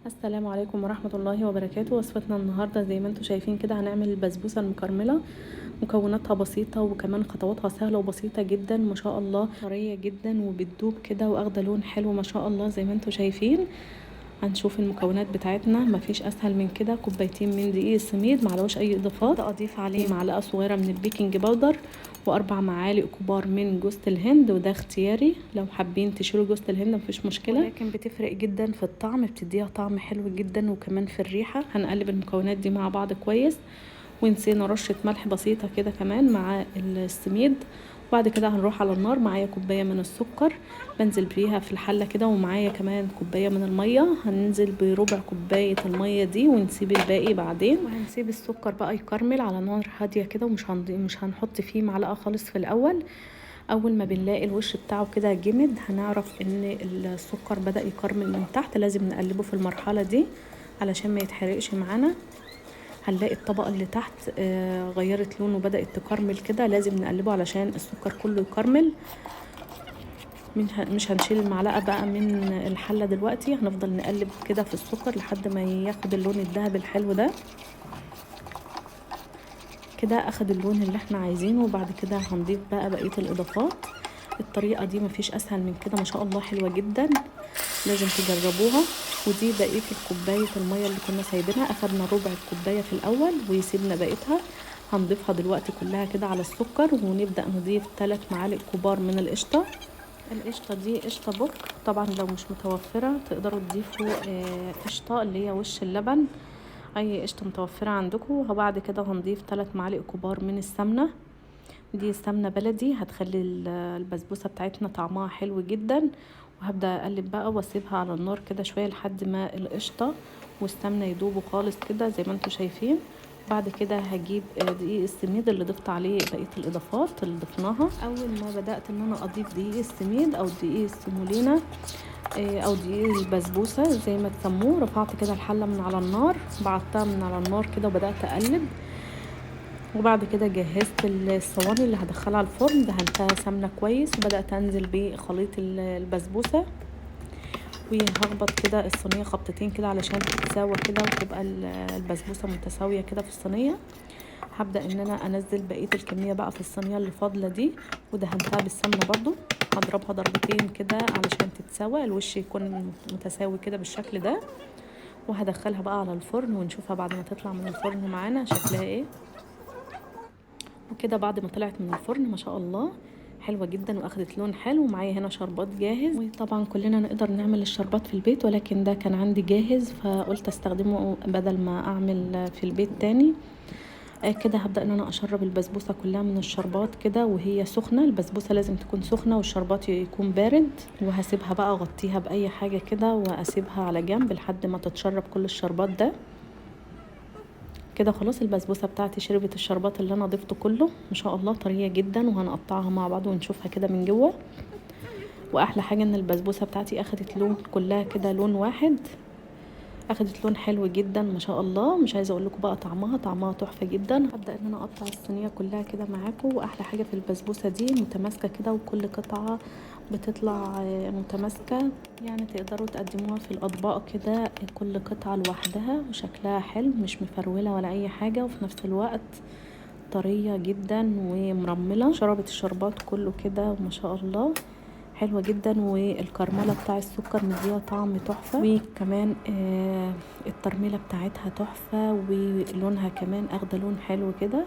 السلام عليكم ورحمة الله وبركاته. وصفتنا النهاردة زي ما انتم شايفين كده هنعمل البسبوسة المكرملة. مكوناتها بسيطة وكمان خطواتها سهلة وبسيطة جدا ما شاء الله، طرية جدا وبتدوب كده واخدة لون حلو ما شاء الله زي ما انتم شايفين. هنشوف المكونات بتاعتنا، مفيش اسهل من كده. كوبايتين من دقيق السميد معلوش اي اضافات، اضيف عليه معلقة صغيرة من البيكنج باودر واربع معالق كبار من جوز الهند، وده اختياري، لو حابين تشيلوا جوز الهند مفيش مشكله، ولكن بتفرق جدا في الطعم، بتديها طعم حلو جدا وكمان في الريحه. هنقلب المكونات دي مع بعض كويس، ونسينا رشه ملح بسيطه كده كمان مع السميد. وبعد كده هنروح على النار. معايا كوبايه من السكر بنزل بيها في الحله كده، ومعايا كمان كوبايه من الميه، هننزل بربع كوبايه الميه دي ونسيب الباقي بعدين. وهنسيب السكر بقى يكرمل على نار هاديه كده، مش هنحط فيه معلقه خالص في الاول. اول ما بنلاقي الوش بتاعه كده جمد هنعرف ان السكر بدأ يكرمل من تحت، لازم نقلبه في المرحله دي علشان ما يتحرقش معانا. هنلاقي الطبقة اللي تحت غيرت لونه وبدأت تكرمل كده، لازم نقلبه علشان السكر كله يكرمل. مش هنشيل المعلقة بقى من الحلة دلوقتي، هنفضل نقلب كده في السكر لحد ما ياخد اللون الذهبي الحلو ده. كده اخد اللون اللي احنا عايزينه، وبعد كده هنضيف بقى بقية الاضافات. الطريقة دي مفيش اسهل من كده ما شاء الله، حلوة جدا، لازم تجربوها. ودي بقية الكوباية المية اللي كنا سايبينها، اخدنا ربع الكوباية في الاول ويسيبنا بقيتها. هنضيفها دلوقتي كلها كده على السكر، ونبدأ نضيف 3 معالق كبار من القشطة. القشطة دي قشطة بك، طبعا لو مش متوفرة تقدروا تضيفوا قشطة اللي هي وش اللبن، اي قشطة متوفرة عندكم. وبعد كده هنضيف 3 معالق كبار من السمنة، دي سمنة بلدي هتخلي البسبوسة بتاعتنا طعمها حلو جدا. وهبدأ اقلب بقى واسيبها على النار كده شوية لحد ما القشطة والسمنة يدوبوا خالص كده زي ما انتم شايفين. بعد كده هجيب دقيق السميد اللي ضفت عليه بقية الاضافات اللي ضفناها. اول ما بدأت ان انا اضيف دقيق السميد او دقيق السيمولينا او دقيق البسبوسة زي ما تسموه، رفعت كده الحلة من على النار، بعدتها من على النار كده وبدأت اقلب. وبعد كده جهزت الصواني اللي هدخلها على الفرن، دهنتها سمنة كويس، وبدأت انزل بخليط البسبوسة، وهخبط كده الصينية خبطتين كده علشان تتساوى كده وتبقى البسبوسة متساوية كده في الصينية. هبدأ ان انا انزل بقية الكمية بقى في الصينية اللي فاضلة دي، ودهنتها بالسمنة برضو. هضربها ضربتين كده علشان تتساوى، الوش يكون متساوي كده بالشكل ده. وهدخلها بقى على الفرن ونشوفها بعد ما تطلع من الفرن معانا شكلها ايه. وكده بعد ما طلعت من الفرن ما شاء الله حلوة جدا واخدت لون حلو. معايا هنا شربات جاهز، وطبعا كلنا نقدر نعمل الشربات في البيت، ولكن ده كان عندي جاهز فقلت استخدمه بدل ما اعمل في البيت تاني. كده هبدأ ان انا اشرب البسبوسة كلها من الشربات كده وهي سخنة. البسبوسة لازم تكون سخنة والشربات يكون بارد. وهسيبها بقى اغطيها باي حاجة كده واسيبها على جنب لحد ما تتشرب كل الشربات ده. كده خلاص البسبوسه بتاعتي شربت الشربات اللي انا ضفته كله ما شاء الله، طريه جدا. وهنقطعها مع بعض ونشوفها كده من جوه. واحلى حاجه ان البسبوسه بتاعتي اخدت لون كلها كده لون واحد، اخدت لون حلو جدا ما شاء الله. مش عايزه اقول لكم بقى طعمها تحفه جدا. هبدا ان انا اقطع الصينيه كلها كده معاكم. واحلى حاجه في البسبوسه دي متماسكه كده، وكل قطعه بتطلع متماسكه، يعني تقدروا تقدموها في الاطباق كده كل قطعه لوحدها وشكلها حلو، مش مفروله ولا اي حاجه، وفي نفس الوقت طريه جدا ومرمله. شربت الشربات كله كده ما شاء الله، حلوة جدا. والكرملة بتاع السكر مديها طعم تحفة، وكمان الترميلة بتاعتها تحفة، ولونها كمان اخده لون حلو كده.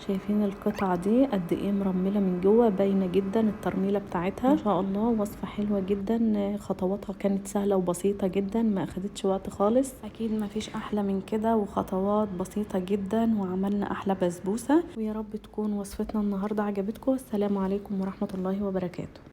شايفين القطعة دي قد ايه مرملة من جوه، باينة جدا الترميلة بتاعتها ما شاء الله. وصفة حلوة جدا، خطواتها كانت سهلة وبسيطة جدا، ما اخدتش وقت خالص. اكيد ما فيش احلى من كده، وخطوات بسيطة جدا، وعملنا احلى بسبوسة. ويا رب تكون وصفتنا النهاردة عجبتكم. السلام عليكم ورحمة الله وبركاته.